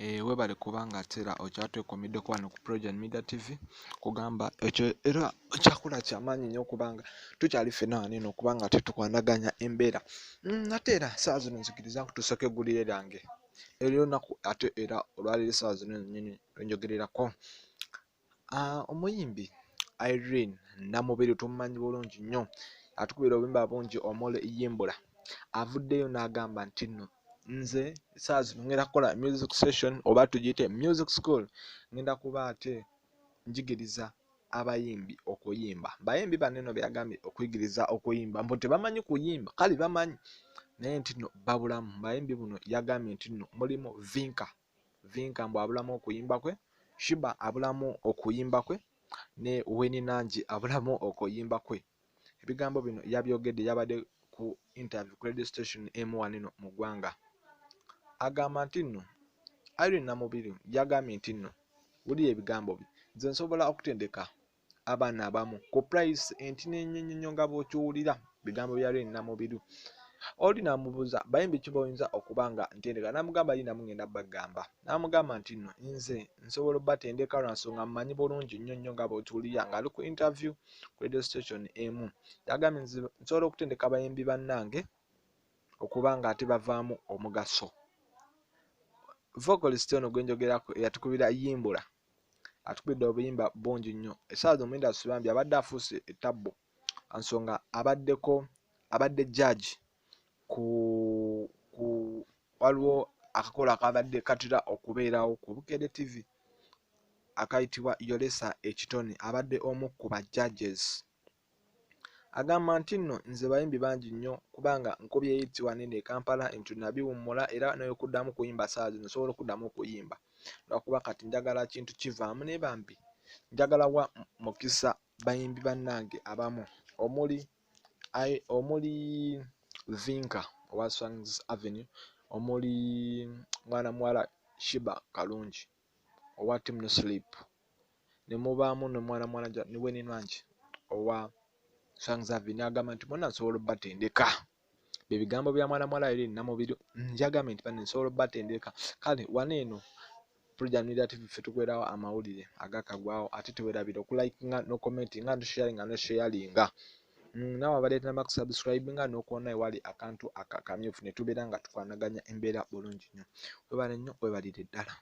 Webale kubanga tera okyatwekomedde ku wano ku Progen Media TV kugamba ekyo era kyakola kyamaanyi nnyo kubanga tukyali ffenna wano eno kubanga tetukwanaganya embeera ate era saa zino nzikiriza kutusooka eggulire lyange ery'olunaku ate era olwaleero saa zino nnyini lwenjogererako. Omuyimbi Irene Namubiri tumumanyi bulungi nnyo atukubira obuyimba bungi omole yimbula avuddeyo n'agamba nti nno nze saa zino ngenda kukola music session oba tugiyite music school, ngenda kuba ate njigiriza abayimbi okuyimba. Bayimbi baneno byagambye okuyigiriza okuyimba mbu tebamanyi kuyimba kale bamanyi naye nti nno babulamu. Bayimbi buno yagambye nti nno mulimu Vinka mbu abulamu okuyimba kwe, Shiba abulamu okuyimba kwe ne Winnie Nangi abulamu okuyimba kwe. Ebigambo bino yabyogedde yabadde ku interview ku radio station M1 eno mu ggwanga. Agamba nti nno Irene Namubiri yagambye nti nno wulira ebigambo bye, nze nsobola okutendeka abaana abamu ku price entinennyonnyo nga bw'okiwulira. Bigambo bya Irene Namubiri. Oli n'amubuuza bayimbi ki boyinza okuba nga ntendeka, n'amugamba linamu ngenda bagamba, n'amugamba nti nno nze nsobola obbatendeka lwa nsonga mmanyi bulungi nnyo nga bw'okiwulira ng'ali ku interview ku radio station emu. Yagambye nze nsobola okutendeka abayimbi bannange okuba nga ate bavaamu omugaso. Vocalist ono gwe njogerako eyatukubira yimbula atukubidde obuyimba bungi nnyo. Essaawa mu industry bambi abadde afuuse ettabbo nsonga abadde judge waliwo akakola akabadde katera okubeerawo ku Bukedde TV akayitibwa Yolesa Ekitone, abadde omu ku ba judges. Agamba nti nno nze bayimbi bangi nnyo kubanga nkubye hiti wanene e Kampala nti nabiwummula era n'okuddamu kuyimba saa zino nsobola okuddamu okuyimba lwakuba kati njagala kintu kivaamu ne bambi njagala wa mukisa bayimbi bannange abamu omuli Vinka owa Songs Avenue, omuli mwana muwala Shiba Kalungi owa Team No Sleep, ne mubaamu ne mwana muwala ne Winnie Nangi owa Songs Avenue. Agamba nti bonna nsobola obbatendeka. Bye bigambo bya mwana muwala Irene Namubiri njagambye nti bano nsobola obbatendeka. Kale wano eno Progen Media TV ffe tukwerawo amawulire agakagwawo ate tewerabira okulikinga n'okumentinga n'osharinga n'osharinga. Naawe abadde tannaba kusubscribinga n'okuwona ewali akantu akamyufu ne tubeera nga tukwanaganya embeera bulungi nnyo. Webale nnyo, webalire ddala.